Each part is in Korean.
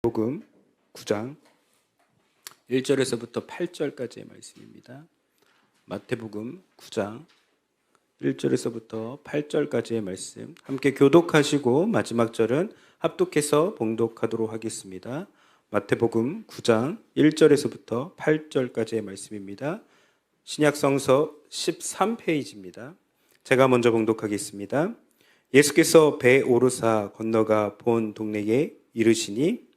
마태복음 9장 1절에서부터 8절까지의 말씀입니다. 마태복음 9장 1절에서부터 8절까지의 말씀 함께 교독하시고 마지막 절은 합독해서 봉독하도록 하겠습니다. 마태복음 9장 1절에서부터 8절까지의 말씀입니다. 신약성서 13페이지입니다. 제가 먼저 봉독하겠습니다. 예수께서 배에 오르사 건너가 본 동네에 이르시니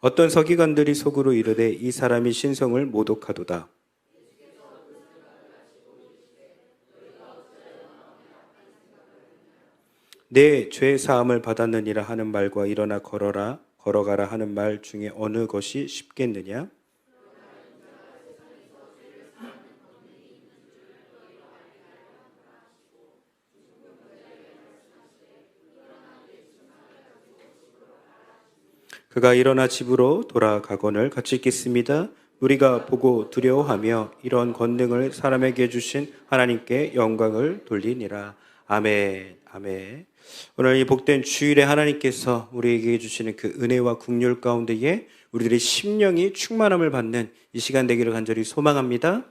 어떤 서기관들이 속으로 이르되 이 사람이 신성을 모독하도다. 내 죄 사함을 받았느니라 하는 말과 일어나 걸어가라 하는 말 중에 어느 것이 쉽겠느냐? 그가 일어나 집으로 돌아가거늘 같이 읽겠습니다. 우리가 보고 두려워하며 이런 권능을 사람에게 주신 하나님께 영광을 돌리니라. 아멘. 아멘. 오늘 이 복된 주일에 하나님께서 우리에게 주시는 그 은혜와 긍휼 가운데에 우리들의 심령이 충만함을 받는 이 시간 되기를 간절히 소망합니다.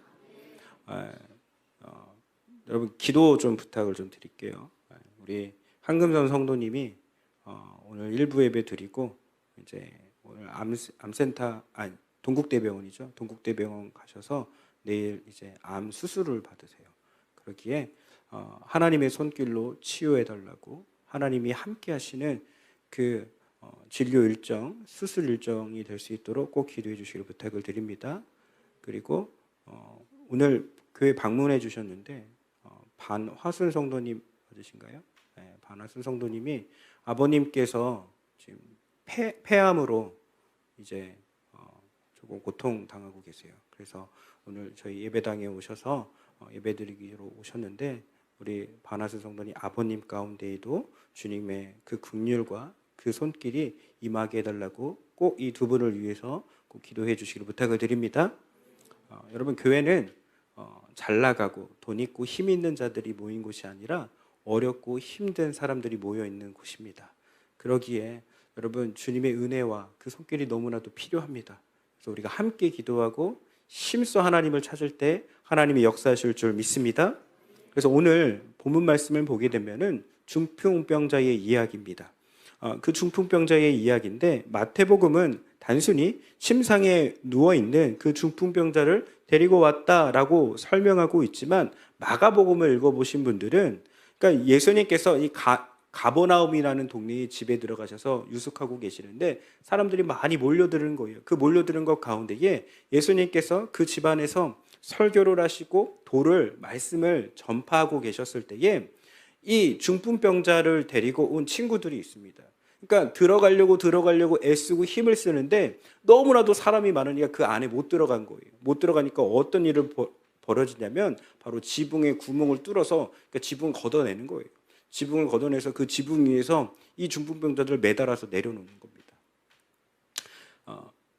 여러분 기도 좀 부탁을 좀 드릴게요. 우리 한금선 성도님이 오늘 일부 예배 드리고 이제 오늘 암센터 동국대병원이죠. 동국대병원 가셔서 내일 이제 암 수술을 받으세요. 그러기에 하나님의 손길로 치유해 달라고 하나님이 함께 하시는 그 진료 일정, 수술 일정이 될 수 있도록 꼭 기도해 주시길 부탁을 드립니다. 그리고 오늘 교회 방문해 주셨는데 반화순 성도님 맞으신가요? 네, 반화순 성도님이 아버님께서 지금 폐암으로 이제 조금 고통 당하고 계세요. 그래서 오늘 저희 예배당에 오셔서 예배드리기로 오셨는데 우리 반하스 성도님 아버님 가운데에도 주님의 그 긍휼과 그 손길이 임하게 해달라고 꼭 이 두 분을 위해서 꼭 기도해 주시기를 부탁을 드립니다. 여러분 교회는 잘 나가고 돈 있고 힘 있는 자들이 모인 곳이 아니라 어렵고 힘든 사람들이 모여 있는 곳입니다. 그러기에 여러분 주님의 은혜와 그 손길이 너무나도 필요합니다. 그래서 우리가 함께 기도하고 힘써 하나님을 찾을 때 하나님이 역사하실 줄 믿습니다. 그래서 오늘 본문 말씀을 보게 되면은 중풍병자의 이야기입니다. 그 중풍병자의 이야기인데 마태복음은 단순히 침상에 누워있는 그 중풍병자를 데리고 왔다라고 설명하고 있지만 마가복음을 읽어보신 분들은 그러니까 예수님께서 이 가버나움이라는 동네에 집에 들어가셔서 유숙하고 계시는데 사람들이 많이 몰려드는 거예요. 그 몰려드는 것 가운데에 예수님께서 그 집안에서 설교를 하시고 말씀을 전파하고 계셨을 때에 이 중풍병자를 데리고 온 친구들이 있습니다. 그러니까 들어가려고 애쓰고 힘을 쓰는데 너무나도 사람이 많으니까 그 안에 못 들어간 거예요. 못 들어가니까 어떤 일이 벌어지냐면 바로 지붕에 구멍을 뚫어서 그러니까 지붕을 걷어내는 거예요. 지붕을 걷어내서 그 지붕 위에서 이 중풍병자들을 매달아서 내려놓는 겁니다.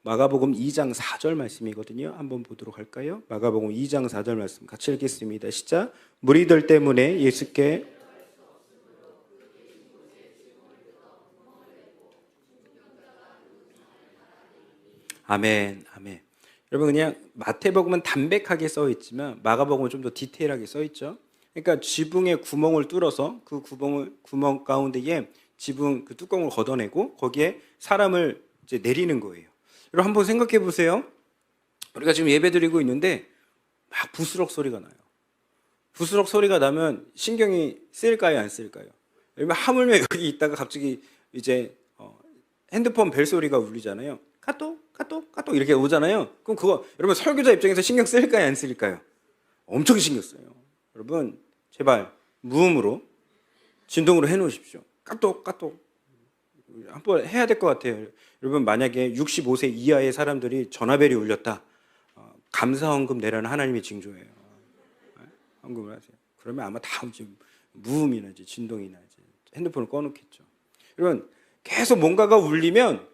마가복음 2장 4절 말씀이거든요. 한번 보도록 할까요? 마가복음 2장 4절 말씀 같이 읽겠습니다. 시작. 무리들 때문에 예수께 아멘, 아멘. 여러분 그냥 마태복음은 담백하게 써 있지만 마가복음은 좀 더 디테일하게 써 있죠. 그러니까 지붕에 구멍을 뚫어서 그 구멍 가운데에 지붕 그 뚜껑을 걷어내고 거기에 사람을 이제 내리는 거예요. 여러분 한번 생각해 보세요. 우리가 지금 예배드리고 있는데 막 부스럭 소리가 나요. 부스럭 소리가 나면 신경이 쓰일까요, 안 쓰일까요? 여러분 하물며 여기 있다가 갑자기 이제 핸드폰 벨 소리가 울리잖아요. 카톡 이렇게 오잖아요. 그럼 그거 여러분 설교자 입장에서 신경 쓰일까요, 안 쓰일까요? 엄청 신경 써요. 여러분 제발 무음으로 진동으로 해놓으십시오. 까똑 한번 해야 될 것 같아요. 여러분 만약에 65세 이하의 사람들이 전화벨이 울렸다. 감사헌금 내라는 하나님의 징조예요. 헌금을 하세요. 그러면 아마 다음 주 무음이나 진동이나 핸드폰을 꺼놓겠죠. 여러분 계속 뭔가가 울리면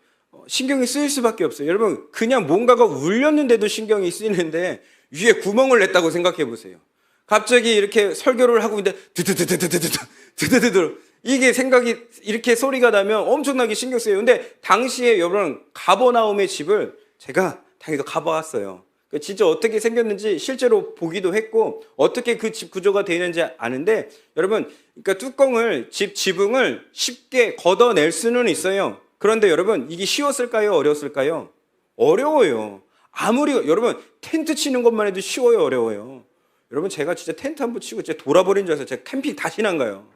신경이 쓰일 수밖에 없어요. 여러분, 그냥 뭔가가 울렸는데도 신경이 쓰이는데 위에 구멍을 냈다고 생각해 보세요. 갑자기 이렇게 설교를 하고 있는데 드드드드드드드드드드 이게 생각이 이렇게 소리가 나면 엄청나게 신경 쓰여요. 근데 당시에 여러분 가버나움의 집을 제가 당연히 가봐왔어요. 진짜 어떻게 생겼는지 실제로 보기도 했고 어떻게 그 집 구조가 되어 있는지 아는데 여러분, 그러니까 뚜껑을 지붕을 쉽게 걷어낼 수는 있어요. 그런데 여러분, 이게 쉬웠을까요? 어려웠을까요? 어려워요. 아무리 여러분 텐트 치는 것만 해도 쉬워요, 어려워요? 여러분, 제가 진짜 텐트 한번 치고 진짜 돌아버린 줄 알아서 제가 캠핑 다시는 안 가요.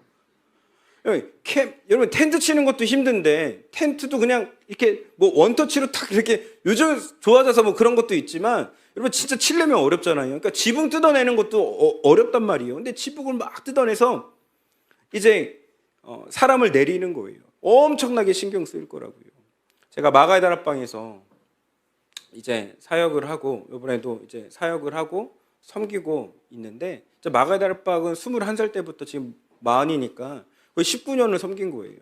여러분, 텐트 치는 것도 힘든데 텐트도 그냥 이렇게 뭐 원터치로 탁 이렇게 요즘 좋아져서 뭐 그런 것도 있지만 여러분 진짜 치려면 어렵잖아요. 그러니까 지붕 뜯어내는 것도 어렵단 말이에요. 근데 지붕을 막 뜯어내서 이제 사람을 내리는 거예요. 엄청나게 신경 쓰일 거라고요. 제가 마가의 다락방에서 이제 사역을 하고 이번에도 이제 사역을 하고 섬기고 있는데 마가의 다락방은 21살 때부터 지금 40이니까 거의 19년을 섬긴 거예요.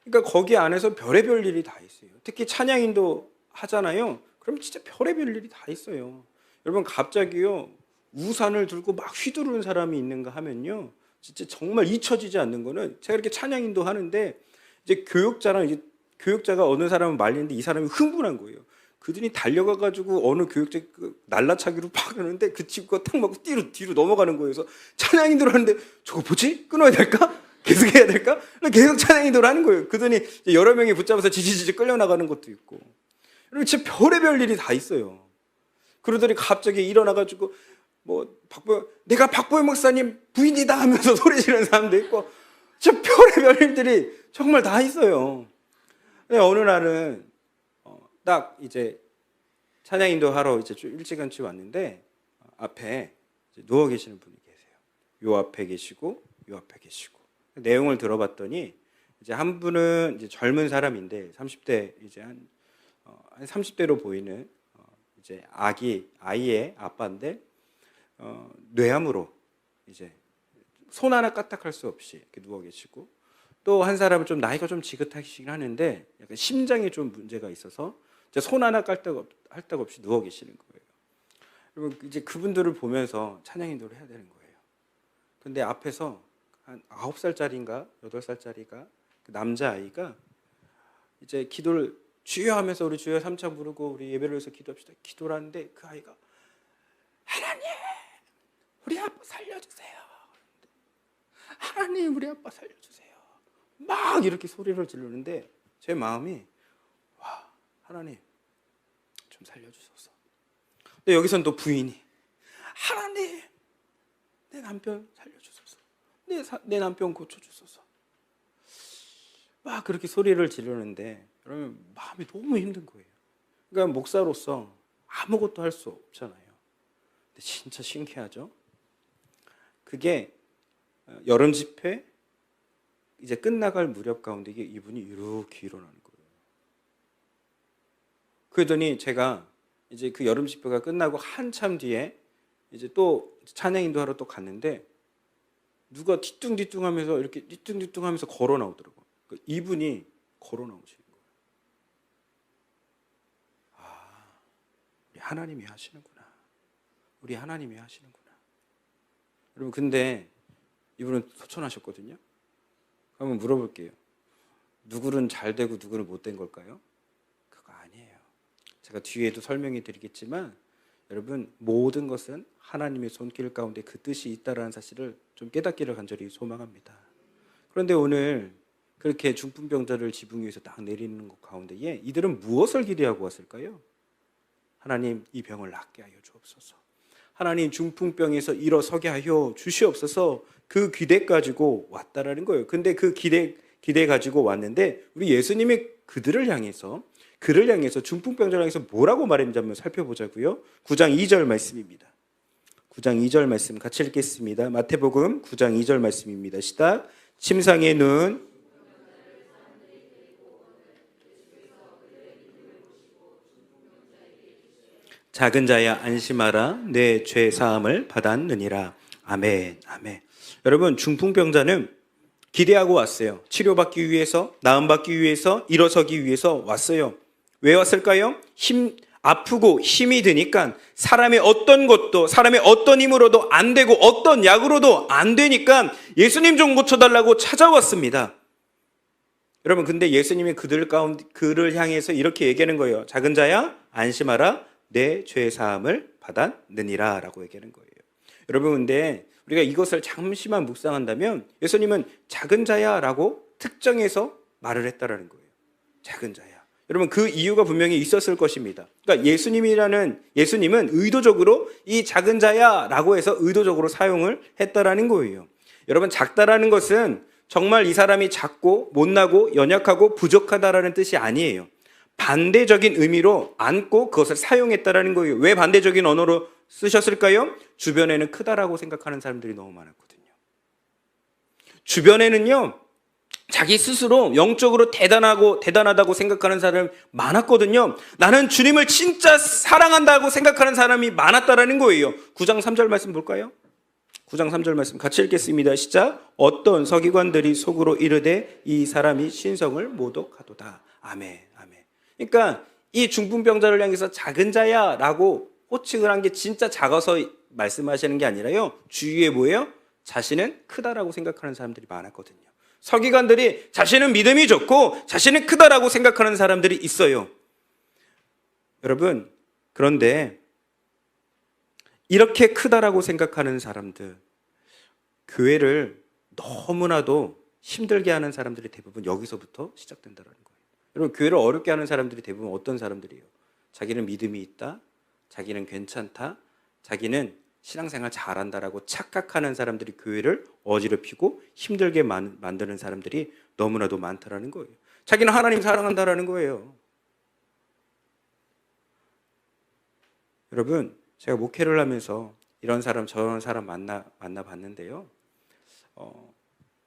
그러니까 거기 안에서 별의별 일이 다 있어요. 특히 찬양인도 하잖아요. 그럼 진짜 별의별 일이 다 있어요. 여러분, 갑자기요 우산을 들고 막 휘두르는 사람이 있는가 하면요 진짜 정말 잊혀지지 않는 거는, 제가 이렇게 찬양인도 하는데 이제 교육자가 어느 사람을 말리는데 이 사람이 흥분한 거예요. 그들이 달려가가지고 어느 교육자 날라차기로 팍 하는데 그 친구가 탁 맞고 뒤로 넘어가는 거예요. 그래서 찬양인들 하는데 저거 뭐지? 끊어야 될까? 계속 해야 될까? 계속 찬양인들 하는 거예요. 그들이 여러 명이 붙잡아서 지지지지 끌려나가는 것도 있고. 여러분, 진짜 별의별 일이 다 있어요. 그러더니 갑자기 일어나가지고 내가 박보영 목사님 부인이다 하면서 소리 지르는 사람도 있고, 진짜 별의별 일들이 정말 다 있어요. 근데 어느 날은 딱 이제 찬양인도 하러 이제 좀 일찌감치 왔는데 앞에 이제 누워 계시는 분이 계세요. 요 앞에 계시고 요 앞에 계시고. 내용을 들어봤더니 이제 한 분은 이제 젊은 사람인데 30대 이제 한 30대로 보이는 이제 아이의 아빠인데 뇌암으로 이제 손 하나 까딱할 수 없이 이렇게 누워 계시고, 또 한 사람은 좀 나이가 좀 지긋하시긴 하는데 약간 심장에 좀 문제가 있어서 손 하나 할 데가 없이 누워 계시는 거예요. 여러분, 이제 그분들을 보면서 찬양인도를 해야 되는 거예요. 근데 앞에서 한 9살짜리인가 8살짜리가 그 남자아이가 이제 기도를 주여 하면서 우리 주여 3차 부르고 우리 예배를 위해서 기도합시다. 기도를 하는데 그 아이가 하나님 우리 아빠 살려주세요. 하나님 우리 아빠 살려주세요. 막 이렇게 소리를 지르는데 제 마음이 와, 하나님 좀 살려주소서. 근데 여기서는 또 부인이 하나님 내 남편 살려주소서. 내 남편 고쳐주소서. 막 그렇게 소리를 지르는데 여러분 마음이 너무 힘든 거예요. 그러니까 목사로서 아무것도 할 수 없잖아요. 근데 진짜 신기하죠? 그게 여름 집회 이제 끝나갈 무렵 가운데 이분이 이렇게 일어나는 거예요. 그러더니 제가 이제 그 여름 집회가 끝나고 한참 뒤에 이제 또 찬양인도 하러 또 갔는데 누가 뒤뚱뒤뚱하면서 이렇게 뒤뚱뒤뚱하면서 걸어 나오더라고요. 이분이 걸어 나오시는 거예요. 아, 우리 하나님이 하시는구나. 우리 하나님이 하시는구나. 여러분, 근데 이분은 소천하셨거든요. 한번 물어볼게요. 누구는 잘 되고 누구는 못 된 걸까요? 그거 아니에요. 제가 뒤에도 설명해 드리겠지만 여러분, 모든 것은 하나님의 손길 가운데 그 뜻이 있다라는 사실을 좀 깨닫기를 간절히 소망합니다. 그런데 오늘 그렇게 중풍병자를 지붕 위에서 딱 내리는 것 가운데에 이들은 무엇을 기대하고 왔을까요? 하나님 이 병을 낫게 하여 주옵소서. 하나님 중풍병에서 일어서게 하여 주시옵소서. 그 기대 가지고 왔다라는 거예요. 근데 그 기대 가지고 왔는데 우리 예수님이 그를 향해서 중풍병자를 향해서 뭐라고 말했는지 한번 살펴보자고요. 9장 2절 말씀입니다. 9장 2절 말씀 같이 읽겠습니다. 마태복음 9장 2절 말씀입니다. 시작. 침상의 눈 작은 자야 안심하라 내 죄 사함을 받았느니라. 아멘. 아멘. 여러분, 중풍병자는 기대하고 왔어요. 치료받기 위해서, 나음받기 위해서, 일어서기 위해서 왔어요. 왜 왔을까요? 아프고 힘이 드니까 사람의 어떤 것도, 사람의 어떤 힘으로도 안 되고 어떤 약으로도 안 되니까 예수님 좀 고쳐달라고 찾아왔습니다. 여러분, 근데 예수님이 그를 향해서 이렇게 얘기하는 거예요. 작은 자야, 안심하라. 내 죄 사함을 받았느니라 라고 얘기하는 거예요. 여러분, 근데 우리가 이것을 잠시만 묵상한다면 예수님은 작은 자야 라고 특정해서 말을 했다라는 거예요. 작은 자야. 여러분, 그 이유가 분명히 있었을 것입니다. 그러니까 예수님은 의도적으로 이 작은 자야 라고 해서 의도적으로 사용을 했다라는 거예요. 여러분, 작다라는 것은 정말 이 사람이 작고 못나고 연약하고 부족하다라는 뜻이 아니에요. 반대적인 의미로 안고 그것을 사용했다라는 거예요. 왜 반대적인 언어로 쓰셨을까요? 주변에는 크다라고 생각하는 사람들이 너무 많았거든요. 주변에는요, 자기 스스로 영적으로 대단하다고 생각하는 사람이 많았거든요. 나는 주님을 진짜 사랑한다고 생각하는 사람이 많았다라는 거예요. 9장 3절 말씀 볼까요? 9장 3절 말씀 같이 읽겠습니다. 시작. 어떤 서기관들이 속으로 이르되 이 사람이 신성을 모독하도다. 아멘, 아멘. 그러니까 이 중풍병자를 향해서 작은 자야 라고 호칭을 한 게 진짜 작아서 말씀하시는 게 아니라요, 주위에 뭐예요? 자신은 크다라고 생각하는 사람들이 많았거든요. 서기관들이 자신은 믿음이 좋고 자신은 크다라고 생각하는 사람들이 있어요. 여러분, 그런데 이렇게 크다라고 생각하는 사람들, 교회를 너무나도 힘들게 하는 사람들이 대부분 여기서부터 시작된다는 거예요. 여러분, 교회를 어렵게 하는 사람들이 대부분 어떤 사람들이에요? 자기는 믿음이 있다, 자기는 괜찮다, 자기는 신앙생활 잘한다라고 착각하는 사람들이 교회를 어지럽히고 힘들게 만드는 사람들이 너무나도 많다라는 거예요. 자기는 하나님 사랑한다라는 거예요. 여러분, 제가 목회를 하면서 이런 사람 저런 사람 만나봤는데요.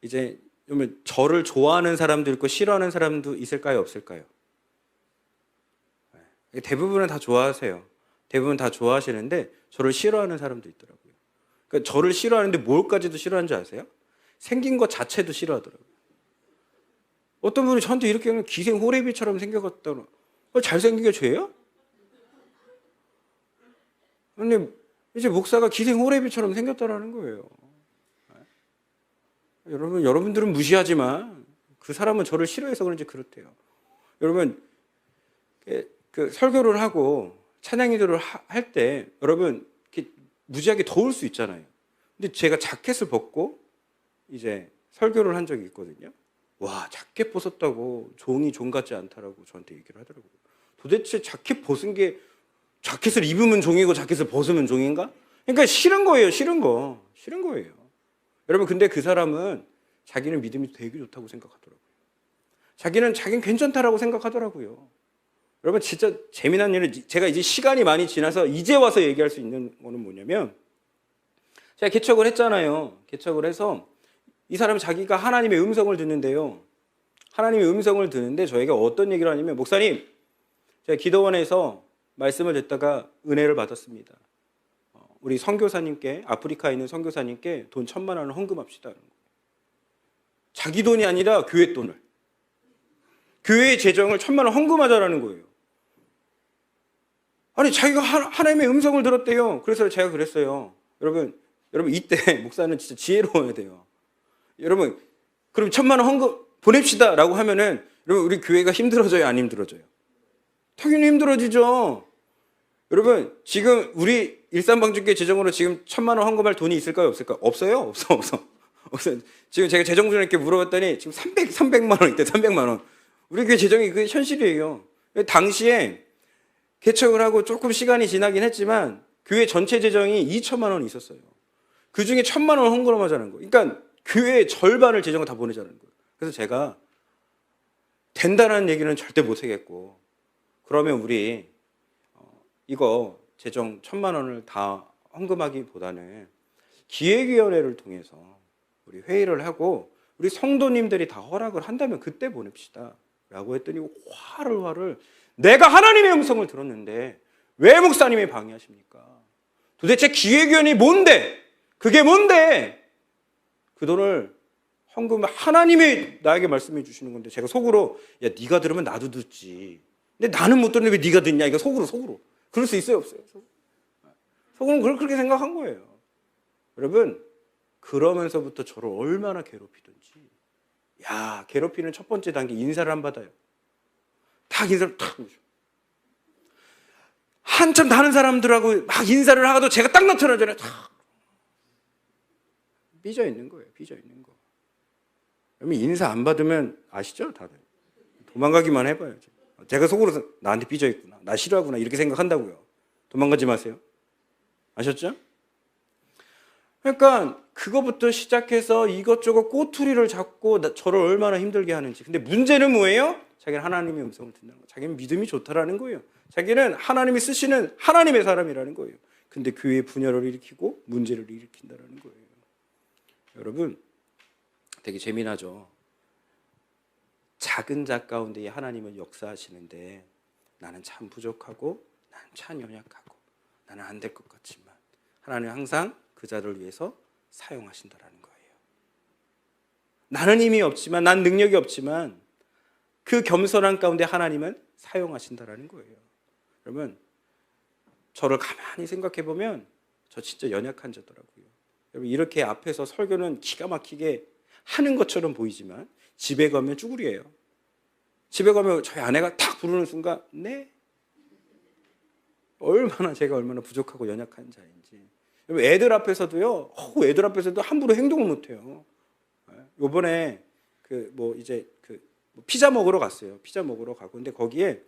이제 저를 좋아하는 사람도 있고 싫어하는 사람도 있을까요, 없을까요? 대부분은 다 좋아하세요. 대부분 다 좋아하시는데 저를 싫어하는 사람도 있더라고요. 그러니까 저를 싫어하는데 뭘까지도 싫어하는 줄 아세요? 생긴 것 자체도 싫어하더라고요. 어떤 분이 저한테 이렇게 하면 기생 호레비처럼 생겨갔다고. 잘생긴 게 죄예요? 아니, 이제 목사가 기생 호레비처럼 생겼다라는 거예요. 여러분들은 무시하지만 그 사람은 저를 싫어해서 그런지 그렇대요. 여러분, 그 설교를 하고 찬양기도를 할 때 여러분 무지하게 더울 수 있잖아요. 근데 제가 자켓을 벗고 이제 설교를 한 적이 있거든요. 와, 자켓 벗었다고 종이 종 같지 않다라고 저한테 얘기를 하더라고요. 도대체 자켓 벗은 게, 자켓을 입으면 종이고 자켓을 벗으면 종인가? 그러니까 싫은 거예요. 싫은 거예요. 여러분, 근데 그 사람은 자기는 믿음이 되게 좋다고 생각하더라고요. 자기는 괜찮다라고 생각하더라고요. 여러분, 진짜 재미난 일은, 제가 이제 시간이 많이 지나서 이제 와서 얘기할 수 있는 거는 뭐냐면, 제가 개척을 했잖아요. 개척을 해서 이 사람이 자기가 하나님의 음성을 듣는데요. 하나님의 음성을 듣는데 저에게 어떤 얘기를 하냐면, 목사님, 제가 기도원에서 말씀을 듣다가 은혜를 받았습니다. 우리 선교사님께, 아프리카에 있는 선교사님께 돈 1,000만 원을 헌금합시다. 자기 돈이 아니라 교회 돈을. 교회의 재정을 1,000만 원 헌금하자라는 거예요. 아니, 자기가 하나님의 음성을 들었대요. 그래서 제가 그랬어요. 여러분, 이때 목사는 진짜 지혜로워야 돼요. 여러분, 그럼 1,000만 원 헌금 보냅시다 라고 하면은, 여러분, 우리 교회가 힘들어져요, 안 힘들어져요? 당연히 힘들어지죠. 여러분, 지금 우리 일산방주교 재정으로 지금 1,000만 원 헌금할 돈이 있을까요, 없을까요? 없어요? 없어. 지금 제가 재정부장님께 물어봤더니 지금 300만 원 있대, 300만 원. 우리 교회 재정이 그 현실이에요. 당시에 개척을 하고 조금 시간이 지나긴 했지만 교회 전체 재정이 2,000만 원이 있었어요. 그 중에 1,000만 원 헌금하자는 거예요. 그러니까 교회의 절반을 재정을 다 보내자는 거예요. 그래서 제가 된다는 얘기는 절대 못 하겠고, 그러면 우리 이거 재정 1,000만 원을 다 헌금하기보다는 기획위원회를 통해서 우리 회의를 하고 우리 성도님들이 다 허락을 한다면 그때 보냅시다 라고 했더니 화를 내가 하나님의 음성을 들었는데 왜 목사님이 방해하십니까? 도대체 기획위원이 뭔데? 그게 뭔데? 그 돈을 헌금, 하나님이 나에게 말씀해 주시는 건데 제가 속으로, 야, 네가 들으면 나도 듣지. 근데 나는 못 듣는데 왜 네가 듣냐? 이거 속으로. 그럴 수 있어요, 없어요? 속으로 그렇게 생각한 거예요. 여러분, 그러면서부터 저를 얼마나 괴롭히든지. 야, 괴롭히는 첫 번째 단계 인사를 안 받아요. 딱 인사를 탁 해줘. 한참 다른 사람들하고 막 인사를 하고도 제가 딱 나타나잖아요. 탁. 삐져 있는 거예요. 삐져 있는 거. 여러분, 인사 안 받으면 아시죠? 다들. 도망가기만 해봐요. 제가 속으로 나한테 삐져 있구나. 나 싫어하구나. 이렇게 생각한다고요. 도망가지 마세요. 아셨죠? 그러니까 그거부터 시작해서 이것저것 꼬투리를 잡고 저를 얼마나 힘들게 하는지. 근데 문제는 뭐예요? 자기는 하나님의 음성을 듣는다는 거예요. 자기는 믿음이 좋다라는 거예요. 자기는 하나님이 쓰시는 하나님의 사람이라는 거예요. 근데 교회에 분열을 일으키고 문제를 일으킨다는 거예요. 여러분, 되게 재미나죠. 작은 자 가운데 하나님은 역사하시는데 나는 참 부족하고 나는 참 연약하고 나는 안 될 것 같지만 하나님은 항상 그 자를 위해서 사용하신다라는 거예요. 나는 힘이 없지만, 난 능력이 없지만 그 겸손한 가운데 하나님은 사용하신다라는 거예요. 여러분, 저를 가만히 생각해 보면 저 진짜 연약한 자더라고요. 여러분, 이렇게 앞에서 설교는 기가 막히게 하는 것처럼 보이지만 집에 가면 쭈구리예요. 집에 가면 저희 아내가 탁 부르는 순간 네? 제가 얼마나 부족하고 연약한 자인지. 애들 앞에서도요. 애들 앞에서도 함부로 행동을 못해요. 요번에 피자 먹으러 갔어요. 피자 먹으러 가고 근데 거기에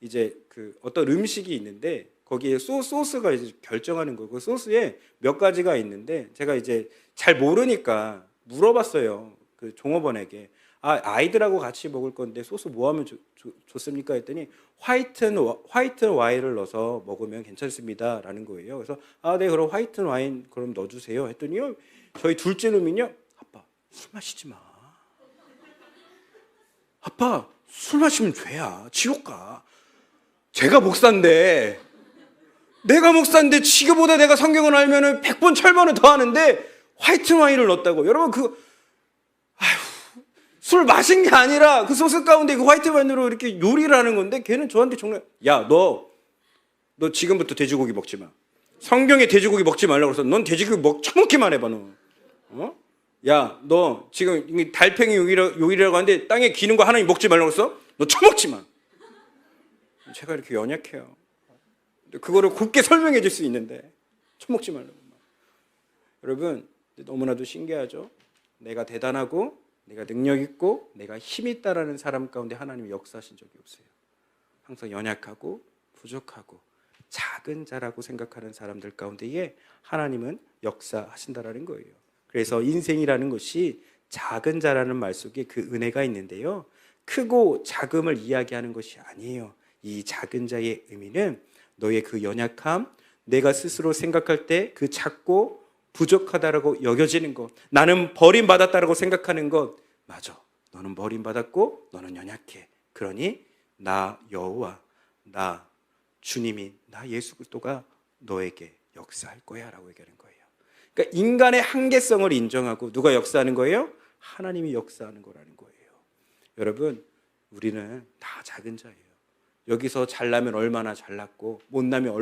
이제 어떤 음식이 있는데 거기에 소스가 이제 결정하는 거고 그 소스에 몇 가지가 있는데 제가 이제 잘 모르니까 물어봤어요. 그 종업원에게. 아이들하고 같이 먹을 건데 소스 뭐 하면 좋습니까? 했더니 화이트 와인을 넣어서 먹으면 괜찮습니다 라는 거예요. 그래서 네, 그럼 화이트 와인 그럼 넣어주세요 했더니요, 저희 둘째 놈이요, 아빠 술 마시지 마. 아빠 술 마시면 죄야. 지옥 가. 제가 목사인데 지금보다 내가 성경을 알면은 100번 1000번은 더 하는데 화이트 와인을 넣었다고. 여러분, 술 마신 게 아니라 그 소스 가운데 그 화이트 와인으로 이렇게 요리를 하는 건데 걔는 저한테 정말 야, 너 지금부터 돼지고기 먹지 마. 성경에 돼지고기 먹지 말라고 그래서 넌 돼지고기 처먹기만 해봐 너. 야, 너 지금 달팽이 요리라고 하는데 땅에 기는 거 하나님 먹지 말라고 그랬어? 너 처먹지 마. 제가 이렇게 연약해요. 그거를 곱게 설명해 줄 수 있는데 처먹지 말라고. 여러분, 너무나도 신기하죠? 내가 대단하고 내가 능력 있고 내가 힘 있다라는 사람 가운데 하나님이 역사하신 적이 없어요. 항상 연약하고 부족하고 작은 자라고 생각하는 사람들 가운데에 하나님은 역사하신다라는 거예요. 그래서 인생이라는 것이 작은 자라는 말 속에 그 은혜가 있는데요, 크고 작음을 이야기하는 것이 아니에요. 이 작은 자의 의미는 너의 그 연약함, 내가 스스로 생각할 때 그 작고 부족하다라고 여겨지는 것, 나는 버림받았다라고 생각하는 것, 맞아, 너는 버림받았고 너는 연약해. 그러니 나 여호와, 나 주님이, 나 예수 그리스도가 너에게 역사할 거야 라고 얘기하는 거예요. 그러니까 인간의 한계성을 인정하고 누가 역사하는 거예요? 하나님이 역사하는 거라는 거예요. 여러분, 우리는 다 작은 자예요. 여기서 잘나면 얼마나 잘났고 못나면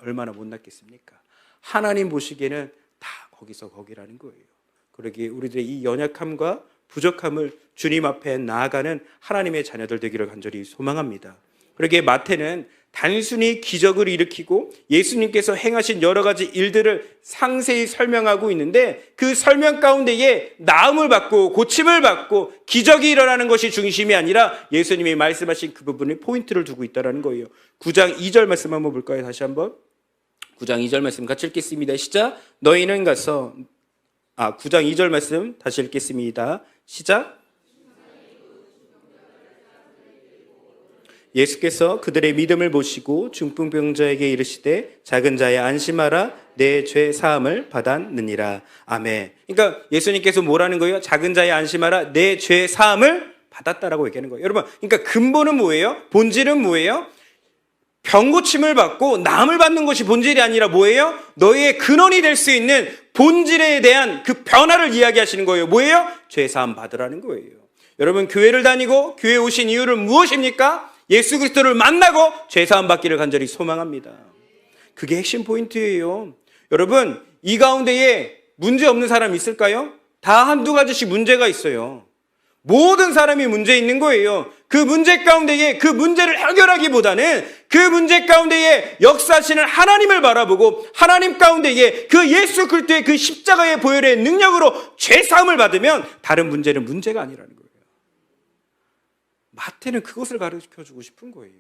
얼마나 못났겠습니까? 하나님 보시기에는 다 거기서 거기라는 거예요. 그러기에 우리들의 이 연약함과 부족함을 주님 앞에 나아가는 하나님의 자녀들 되기를 간절히 소망합니다. 그러기에 마태는 단순히 기적을 일으키고 예수님께서 행하신 여러 가지 일들을 상세히 설명하고 있는데 그 설명 가운데에 나음을 받고 고침을 받고 기적이 일어나는 것이 중심이 아니라 예수님이 말씀하신 그 부분에 포인트를 두고 있다는 거예요. 9장 2절 말씀 한번 볼까요? 다시 한번 9장 2절 말씀 같이 읽겠습니다. 시작. 너희는 가서 9장 2절 말씀 다시 읽겠습니다. 시작. 예수께서 그들의 믿음을 보시고 중풍병자에게 이르시되 작은 자야 안심하라 내 죄 사함을 받았느니라. 아멘. 그러니까 예수님께서 뭐라는 거예요? 작은 자야 안심하라 내 죄 사함을 받았다라고 얘기하는 거예요. 여러분, 그러니까 근본은 뭐예요? 본질은 뭐예요? 병 고침을 받고 나음을 받는 것이 본질이 아니라 뭐예요? 너희의 근원이 될 수 있는 본질에 대한 그 변화를 이야기하시는 거예요. 뭐예요? 죄 사함 받으라는 거예요. 여러분, 교회를 다니고 교회에 오신 이유는 무엇입니까? 예수 그리스도를 만나고 죄사함 받기를 간절히 소망합니다. 그게 핵심 포인트예요. 여러분, 이 가운데에 문제 없는 사람 있을까요? 다 한두 가지씩 문제가 있어요. 모든 사람이 문제 있는 거예요. 그 문제 가운데에 그 문제를 해결하기보다는 그 문제 가운데에 역사하시는 하나님을 바라보고 하나님 가운데에 그 예수 그리스도의 그 십자가의 보혈의 능력으로 죄사함을 받으면 다른 문제는 문제가 아니라는 거예요. 마태는 그것을 가르쳐주고 싶은 거예요.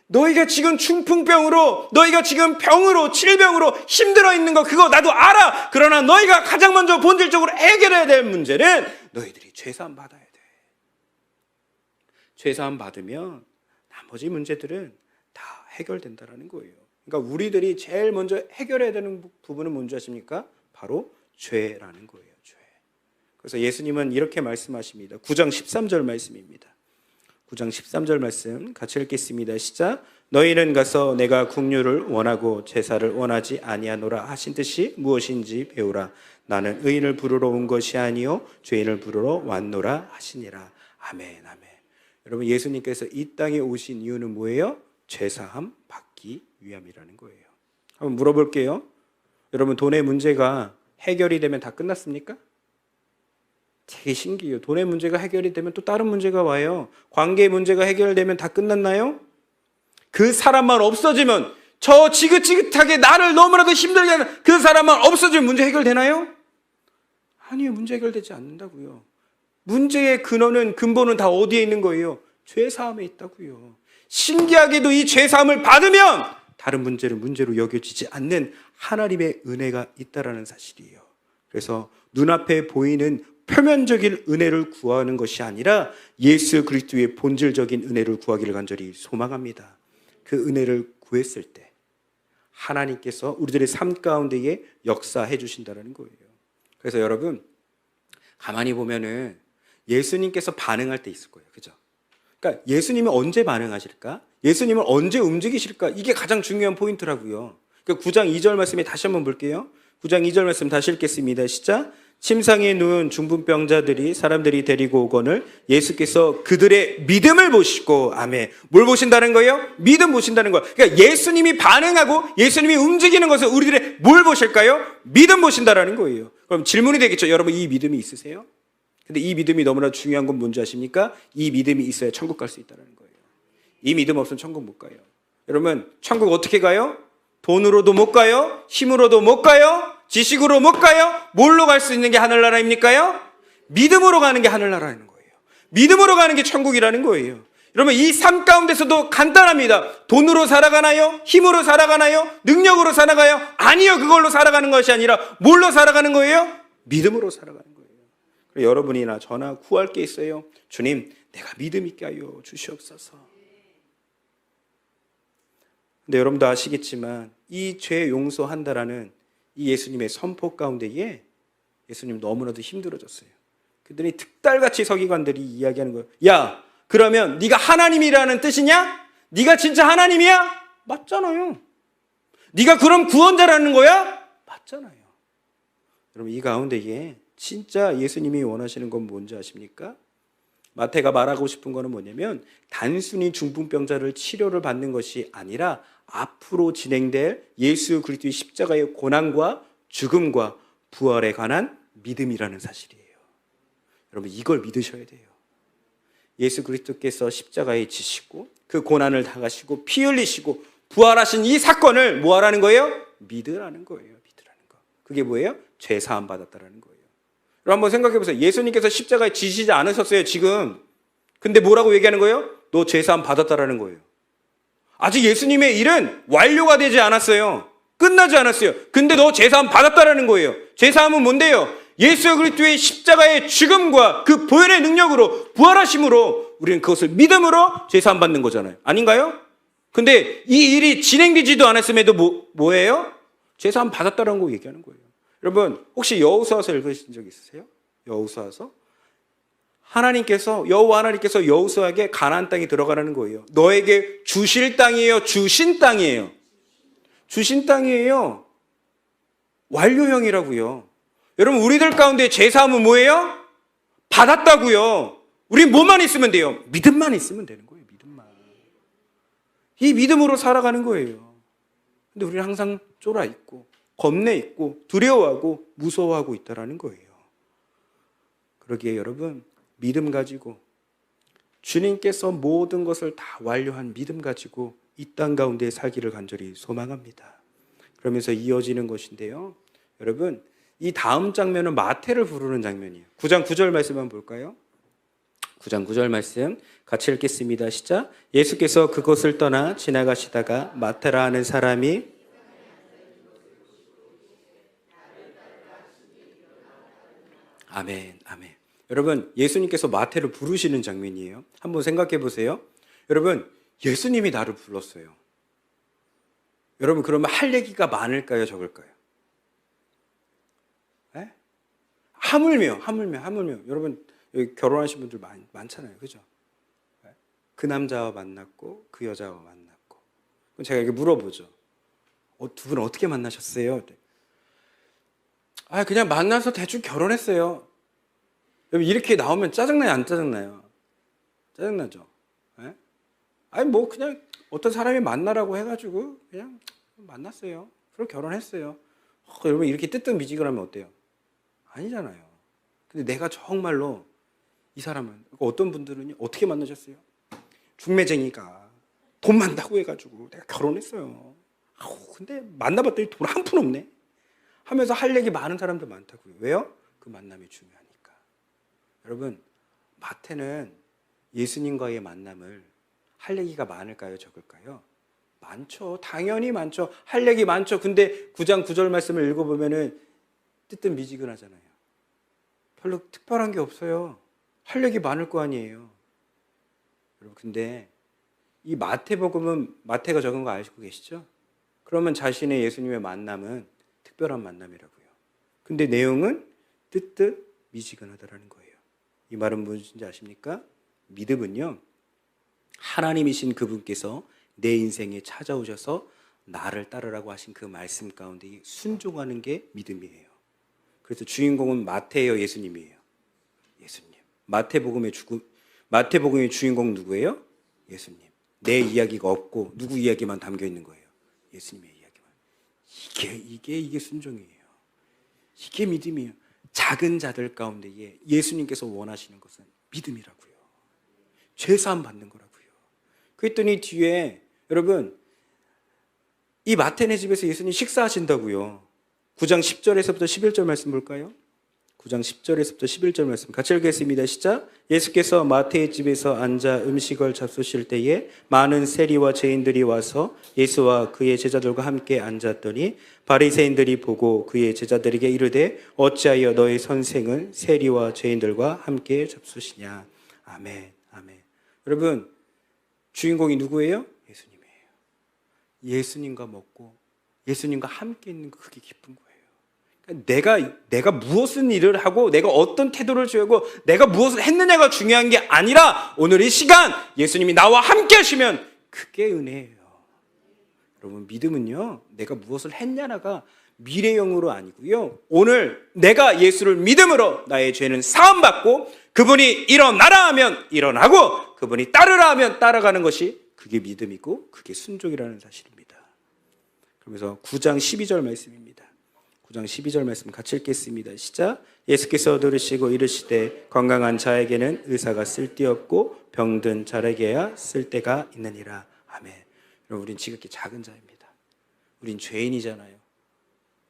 너희가 지금 중풍병으로, 너희가 지금 병으로, 질병으로 힘들어 있는 거 그거 나도 알아. 그러나 너희가 가장 먼저 본질적으로 해결해야 될 문제는 너희들이 죄사함 받아야 돼. 죄사함 받으면 나머지 문제들은 다 해결된다라는 거예요. 그러니까 우리들이 제일 먼저 해결해야 되는 부분은 뭔지 아십니까? 바로 죄라는 거예요. 죄. 그래서 예수님은 이렇게 말씀하십니다. 9장 13절 말씀입니다. 9장 13절 말씀 같이 읽겠습니다. 시작. 너희는 가서 내가 긍휼을 원하고 제사를 원하지 아니하노라 하신 뜻이 무엇인지 배우라. 나는 의인을 부르러 온 것이 아니요 죄인을 부르러 왔노라 하시니라. 아멘, 아멘. 여러분, 예수님께서 이 땅에 오신 이유는 뭐예요? 죄사함 받기 위함이라는 거예요. 한번 물어볼게요. 여러분, 돈의 문제가 해결이 되면 다 끝났습니까? 되게 신기해요. 돈의 문제가 해결이 되면 또 다른 문제가 와요. 관계 문제가 해결되면 다 끝났나요? 그 사람만 없어지면, 저 지긋지긋하게 나를 너무나도 힘들게 하는 그 사람만 없어지면 문제 해결되나요? 아니요, 문제 해결되지 않는다고요. 문제의 근본은 다 어디에 있는 거예요? 죄사함에 있다고요. 신기하게도 이 죄사함을 받으면 다른 문제는 문제로 여겨지지 않는 하나님의 은혜가 있다라는 사실이에요. 그래서 눈앞에 보이는 표면적인 은혜를 구하는 것이 아니라 예수 그리스도의 본질적인 은혜를 구하기를 간절히 소망합니다. 그 은혜를 구했을 때 하나님께서 우리들의 삶 가운데에 역사해 주신다는 거예요. 그래서 여러분, 가만히 보면은 예수님께서 반응할 때 있을 거예요. 그죠? 그러니까 예수님이 언제 반응하실까? 예수님은 언제 움직이실까? 이게 가장 중요한 포인트라고요. 그러니까 9장 2절 말씀에 다시 한번 볼게요. 9장 2절 말씀 다시 읽겠습니다. 시작. 침상에 누운 중풍병자들이 사람들이 데리고 오거늘 예수께서 그들의 믿음을 보시고, 아멘. 뭘 보신다는 거예요? 믿음 보신다는 거예요. 그러니까 예수님이 반응하고 예수님이 움직이는 것을 우리들의 뭘 보실까요? 믿음 보신다라는 거예요. 그럼 질문이 되겠죠. 여러분, 이 믿음이 있으세요? 근데 이 믿음이 너무나 중요한 건 뭔지 아십니까? 이 믿음이 있어야 천국 갈 수 있다는 거예요. 이 믿음 없으면 천국 못 가요. 여러분, 천국 어떻게 가요? 돈으로도 못 가요? 힘으로도 못 가요? 지식으로 못 가요? 뭘로 갈 수 있는 게 하늘나라입니까요? 믿음으로 가는 게 하늘나라라는 거예요. 믿음으로 가는 게 천국이라는 거예요. 여러분, 이 삶 가운데서도 간단합니다. 돈으로 살아가나요? 힘으로 살아가나요? 능력으로 살아가요? 아니요, 그걸로 살아가는 것이 아니라 뭘로 살아가는 거예요? 믿음으로 살아가는 거예요. 여러분이나 저나 구할 게 있어요. 주님, 내가 믿음 있게 하여 주시옵소서. 근데 여러분도 아시겠지만 이 죄 용서한다라는 이 예수님의 선포 가운데에 예수님 너무나도 힘들어졌어요. 그들이 득달같이 서기관들이 이야기하는 거예요. 야, 그러면 네가 하나님이라는 뜻이냐? 네가 진짜 하나님이야? 맞잖아요. 네가 그럼 구원자라는 거야? 맞잖아요. 여러분, 이 가운데에 진짜 예수님이 원하시는 건 뭔지 아십니까? 마태가 말하고 싶은 거는 뭐냐면 단순히 중풍병자를 치료를 받는 것이 아니라 앞으로 진행될 예수 그리스도의 십자가의 고난과 죽음과 부활에 관한 믿음이라는 사실이에요. 여러분, 이걸 믿으셔야 돼요. 예수 그리스도께서 십자가에 지시고 그 고난을 당하시고 피 흘리시고 부활하신 이 사건을 뭐 하라는 거예요? 믿으라는 거예요. 믿으라는 거. 그게 뭐예요? 죄 사함 받았다라는 거예요. 여러분, 한번 생각해 보세요. 예수님께서 십자가에 지시지 않으셨어요, 지금. 근데 뭐라고 얘기하는 거예요? 너 죄 사함 받았다라는 거예요. 아직 예수님의 일은 완료가 되지 않았어요. 끝나지 않았어요. 근데 너 죄 사함 받았다라는 거예요. 죄 사함은 뭔데요? 예수 그리스도의 십자가의 죽음과 그 보혈의 능력으로 부활하심으로 우리는 그것을 믿음으로 죄 사함 받는 거잖아요. 아닌가요? 근데 이 일이 진행되지도 않았음에도 뭐예요? 죄 사함 받았다라는 거 얘기하는 거예요. 여러분, 혹시 여호수아서 읽으신 적 있으세요? 여호수아서? 여호와 하나님께서 여호수아에게 가나안 땅에 들어가라는 거예요. 너에게 주실 땅이에요? 주신 땅이에요? 주신 땅이에요. 완료형이라고요. 여러분, 우리들 가운데 제사함은 뭐예요? 받았다고요. 우린 뭐만 있으면 돼요? 믿음만 있으면 되는 거예요. 믿음만. 이 믿음으로 살아가는 거예요. 근데 우리는 항상 쫄아 있고 겁내 있고 두려워하고 무서워하고 있다라는 거예요. 그러기에 여러분, 믿음 가지고 주님께서 모든 것을 다 완료한 믿음 가지고 이 땅 가운데 살기를 간절히 소망합니다. 그러면서 이어지는 것인데요. 여러분, 이 다음 장면은 마태를 부르는 장면이에요. 9장 9절 말씀 한번 볼까요? 9장 9절 말씀 같이 읽겠습니다. 시작. 예수께서 그곳을 떠나 지나가시다가 마태라 하는 사람이 아멘, 아멘. 여러분, 예수님께서 마태를 부르시는 장면이에요. 한번 생각해 보세요. 여러분, 예수님이 나를 불렀어요. 여러분, 그러면 할 얘기가 많을까요, 적을까요? 네? 하물며. 여러분, 여기 결혼하신 분들 많잖아요. 그죠? 그 남자와 만났고, 그 여자와 만났고. 그럼 제가 이렇게 물어보죠. 두 분 어떻게 만나셨어요? 그냥 만나서 대충 결혼했어요. 여러분, 이렇게 나오면 짜증나요, 안 짜증나요? 짜증나죠? 네? 뭐 그냥 어떤 사람이 만나라고 해가지고 그냥 만났어요. 그리고 결혼했어요. 여러분, 이렇게 뜨뜻미지근하면 어때요? 아니잖아요. 근데 내가 정말로 이 사람은, 어떤 분들은 어떻게 만나셨어요? 중매쟁이가 돈 많다고 해가지고 내가 결혼했어요. 근데 만나봤더니 돈 한 푼 없네 하면서 할 얘기 많은 사람들 많다고요. 왜요? 그 만남이 중요하니까. 여러분, 마태는 예수님과의 만남을 할 얘기가 많을까요, 적을까요? 많죠. 당연히 많죠. 할 얘기 많죠. 근데 9장 9절 말씀을 읽어보면은 뜨뜻미지근하잖아요. 별로 특별한 게 없어요. 할 얘기 많을 거 아니에요. 여러분, 근데 이 마태복음은 마태가 적은 거 알고 계시죠? 그러면 자신의 예수님의 만남은 특별한 만남이라고요. 근데 내용은 뜨뜻미지근하다라는 거예요. 이 말은 무엇인지 아십니까? 믿음은요, 하나님이신 그분께서 내 인생에 찾아오셔서 나를 따르라고 하신 그 말씀 가운데 순종하는 게 믿음이에요. 그래서 주인공은 마태예요, 예수님이에요? 예수님. 마태복음의 주인공 누구예요? 예수님. 내 이야기가 없고 누구 이야기만 담겨 있는 거예요? 예수님의 이야기만. 이게 순종이에요. 이게 믿음이에요. 작은 자들 가운데에 예수님께서 원하시는 것은 믿음이라고요. 죄사함 받는 거라고요. 그랬더니 뒤에 여러분, 이 마태네 집에서 예수님 식사하신다고요. 9장 10절에서부터 11절 말씀 볼까요? 9장 10절에서부터 11절 말씀 같이 읽겠습니다. 시작. 예수께서 마태의 집에서 앉아 음식을 잡수실 때에 많은 세리와 죄인들이 와서 예수와 그의 제자들과 함께 앉았더니 바리새인들이 보고 그의 제자들에게 이르되 어찌하여 너의 선생은 세리와 죄인들과 함께 잡수시냐. 아멘, 아멘. 여러분, 주인공이 누구예요? 예수님이에요. 예수님과 먹고 예수님과 함께 있는 거, 그게 기쁜 거예요. 내가 무엇을 일을 하고 내가 어떤 태도를 취하고 내가 무엇을 했느냐가 중요한 게 아니라 오늘 이 시간 예수님이 나와 함께 하시면 그게 은혜예요. 여러분, 믿음은요, 내가 무엇을 했냐가 미래형으로 아니고요, 오늘 내가 예수를 믿음으로 나의 죄는 사함받고 그분이 일어나라 하면 일어나고 그분이 따르라 하면 따라가는 것이 그게 믿음이고 그게 순종이라는 사실입니다. 그러면서 9장 12절 말씀입니다. 9장 12절 말씀 같이 읽겠습니다. 시작. 예수께서 들으시고 이르시되 건강한 자에게는 의사가 쓸데없고 병든 자에게야 쓸데가 있느니라. 아멘. 여러분, 우린 지극히 작은 자입니다. 우린 죄인이잖아요.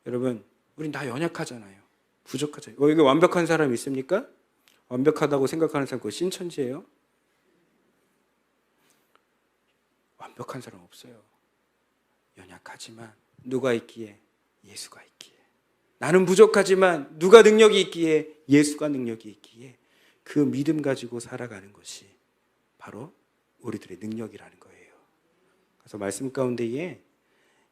여러분, 우린 다 연약하잖아요. 부족하잖아요. 여기 완벽한 사람 있습니까? 완벽하다고 생각하는 사람 그거 신천지예요? 완벽한 사람 없어요. 연약하지만 누가 있기에? 예수가 있기에. 나는 부족하지만 누가 능력이 있기에? 예수가 능력이 있기에. 그 믿음 가지고 살아가는 것이 바로 우리들의 능력이라는 거예요. 그래서 말씀 가운데에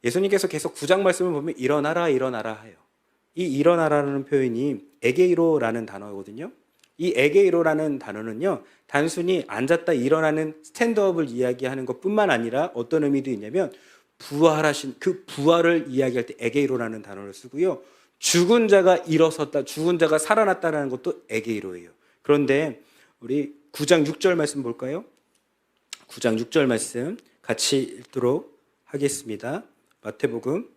예수님께서 계속 9장 말씀을 보면 일어나라 일어나라 해요. 이 일어나라는 표현이 에게이로라는 단어거든요. 이 에게이로라는 단어는요, 단순히 앉았다 일어나는 스탠드업을 이야기하는 것뿐만 아니라 어떤 의미도 있냐면 부활하신 그 부활을 이야기할 때 에게이로라는 단어를 쓰고요, 죽은 자가 일어섰다, 죽은 자가 살아났다는 것도 에게이로예요. 그런데 우리 9장 6절 말씀 볼까요? 9장 6절 말씀 같이 읽도록 하겠습니다. 마태복음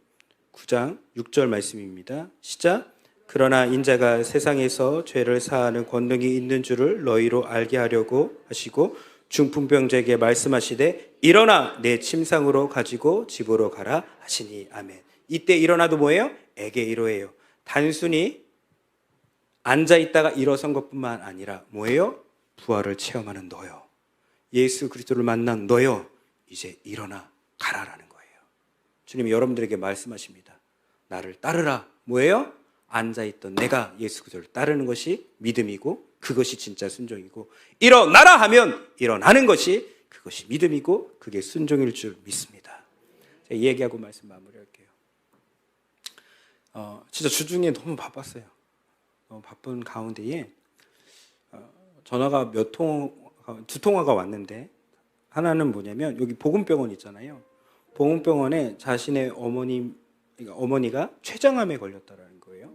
9장 6절 말씀입니다. 시작. 그러나 인자가 세상에서 죄를 사하는 권능이 있는 줄을 너희로 알게 하려고 하시고 중풍병자에게 말씀하시되 일어나 내 침상으로 가지고 집으로 가라 하시니. 아멘. 이때 일어나도 뭐예요? 에게 이로예요. 단순히 앉아 있다가 일어선 것뿐만 아니라 뭐예요? 부활을 체험하는 너요. 예수 그리스도를 만난 너요. 이제 일어나 가라라는 거예요. 주님이 여러분들에게 말씀하십니다. 나를 따르라. 뭐예요? 앉아있던 내가 예수 그리스도를 따르는 것이 믿음이고 그것이 진짜 순종이고 일어나라 하면 일어나는 것이 그것이 믿음이고 그게 순종일 줄 믿습니다. 제가 이 얘기하고 말씀 마무리할게요. 진짜 주중에 너무 바빴어요. 너무 바쁜 가운데에 전화가 두 통화가 왔는데 하나는 뭐냐면 여기 복음병원 있잖아요. 복음병원에 자신의 어머니가 췌장암에 걸렸다라는 거예요.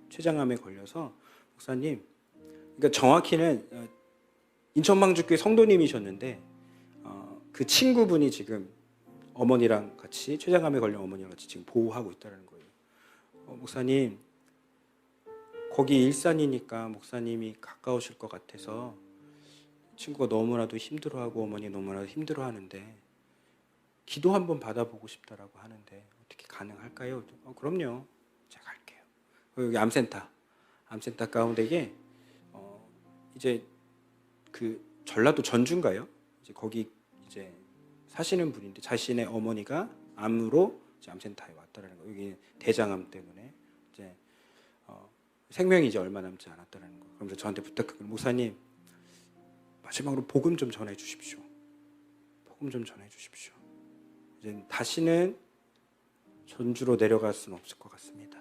췌장암에 걸려서 목사님, 그러니까 정확히는 인천방주교회 성도님이셨는데 그 친구분이 지금 어머니랑 같이 췌장암에 걸린 어머니랑 같이 지금 보호하고 있다는 거예요. 목사님, 거기 일산이니까 목사님이 가까우실 것 같아서 친구가 너무나도 힘들어하고 어머니 너무나도 힘들어하는데 기도 한번 받아보고 싶다라고 하는데 어떻게 가능할까요? 그럼요. 제가 갈게요. 여기 암센터 가운데에 이제 그 전라도 전주인가요? 이제 거기 이제 사시는 분인데 자신의 어머니가 암으로 이제 암센터에 왔다라는 거예요. 여기 대장암 때문에 이제 생명이 이제 얼마 남지 않았다라는 거. 그러면서 저한테 부탁하고 목사님 마지막으로 복음 좀 전해 주십시오. 복음 좀 전해 주십시오. 이제 다시는 전주로 내려갈 수는 없을 것 같습니다.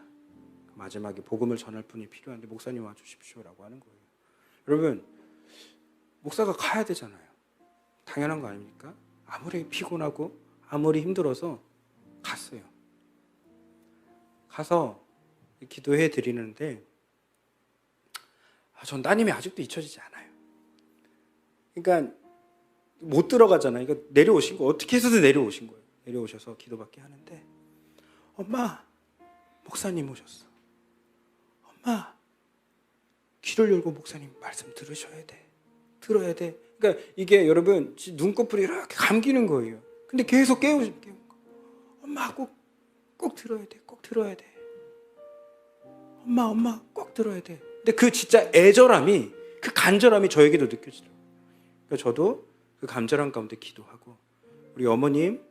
마지막에 복음을 전할 분이 필요한데 목사님 와 주십시오라고 하는 거예요. 여러분, 목사가 가야 되잖아요. 당연한 거 아닙니까? 아무리 피곤하고 아무리 힘들어서 갔어요. 가서 기도해 드리는데 전 따님이 아직도 잊혀지지 않아요. 그러니까 못 들어가잖아요. 그러니까 내려오신 거 어떻게 해서든 내려오신 거예요. 내려오셔서 기도받게 하는데 엄마, 목사님 오셨어. 엄마, 귀를 열고 목사님 말씀 들으셔야 돼. 들어야 돼. 그러니까 이게 여러분 눈꺼풀이 이렇게 감기는 거예요. 근데 계속 깨우는 거. 엄마 꼭 들어야 돼. 꼭 들어야 돼. 엄마 꼭 들어야 돼. 근데 그 진짜 애절함이 그 간절함이 저에게도 느껴지더라고요. 그러니까 저도 그 간절함 가운데 기도하고 우리 어머님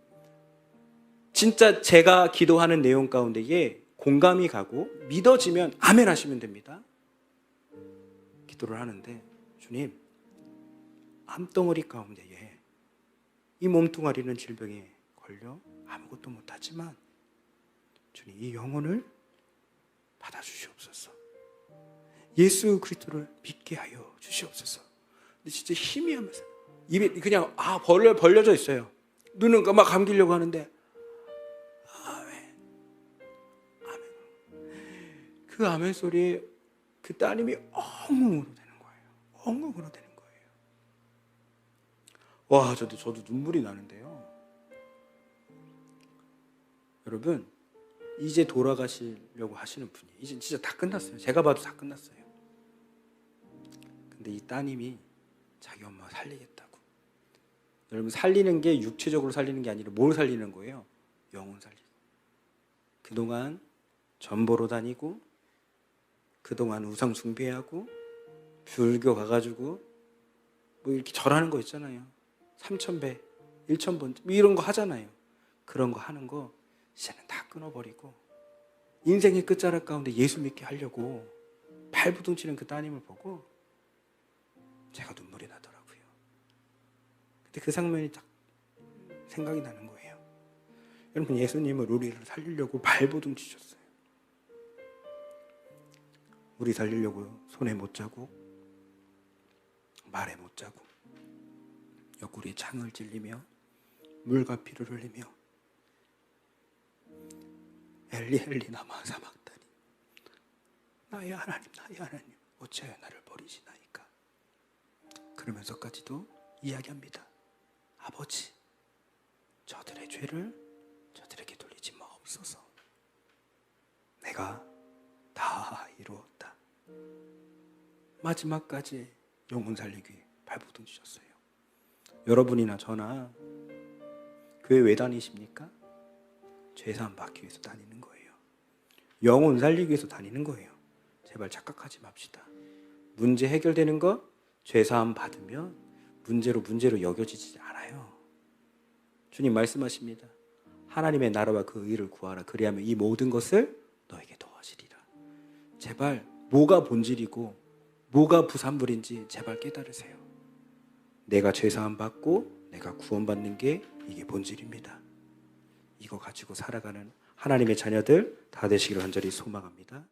진짜 제가 기도하는 내용 가운데에 공감이 가고 믿어지면 아멘 하시면 됩니다. 기도를 하는데 주님 암덩어리 가운데에 이 몸뚱아리는 질병에 걸려 아무것도 못하지만 주님 이 영혼을 받아주시옵소서. 예수 그리스도를 믿게 하여 주시옵소서. 근데 진짜 힘이 하면서 입이 그냥 벌려져 있어요. 눈은 막 감기려고 하는데 아멘. 그 아멘 소리에 그 따님이 엉엉 울어대는 거예요. 엉엉 울어대는 거예요. 와, 저도 눈물이 나는데요. 여러분, 이제 돌아가시려고 하시는 분이 이제 진짜 다 끝났어요. 제가 봐도 다 끝났어요. 근데 이 따님이 자기 엄마 살리겠다고. 여러분, 살리는 게 육체적으로 살리는 게 아니라 뭘 살리는 거예요? 영혼 살리고. 그동안 전보로 다니고 그동안 우상 숭배하고 불교 가가지고 뭐 이렇게 절하는 거 있잖아요. 3000배, 1000번 뭐 이런 거 하잖아요. 그런 거 하는 거 이제는 다 끊어버리고 인생의 끝자락 가운데 예수 믿게 하려고 발부둥치는 그 따님을 보고 제가 눈물이 나더라고요. 근데 그 장면이 딱 생각이 나는 거예요. 여러분, 예수님은 우리를 살리려고 발부둥치셨어요. 우리 살리려고 손에 못 자고 말에 못 자고 옆구리에 창을 찔리며 물과 피를 흘리며 엘리 엘리 나마 사막다니 나의 하나님 어찌하여 나를 버리시나이까. 그러면서까지도 이야기합니다. 아버지 저들의 죄를 저들에게 돌리지 마옵소서. 내가 다 이루었다. 마지막까지 영혼 살리기 발버둥 치셨어요. 여러분이나 저나 교회 왜 다니십니까? 죄사함 받기 위해서 다니는 거예요. 영혼 살리기 위해서 다니는 거예요. 제발 착각하지 맙시다. 문제 해결되는 거 죄사함 받으면 문제로 여겨지지 않아요. 주님 말씀하십니다. 하나님의 나라와 그 의를 구하라. 그리하면 이 모든 것을 너에게 더하시리라. 제발 뭐가 본질이고 뭐가 부산물인지 제발 깨달으세요. 내가 죄사함 받고 내가 구원받는 게 이게 본질입니다. 이거 가지고 살아가는 하나님의 자녀들 다 되시기를 간절히 소망합니다.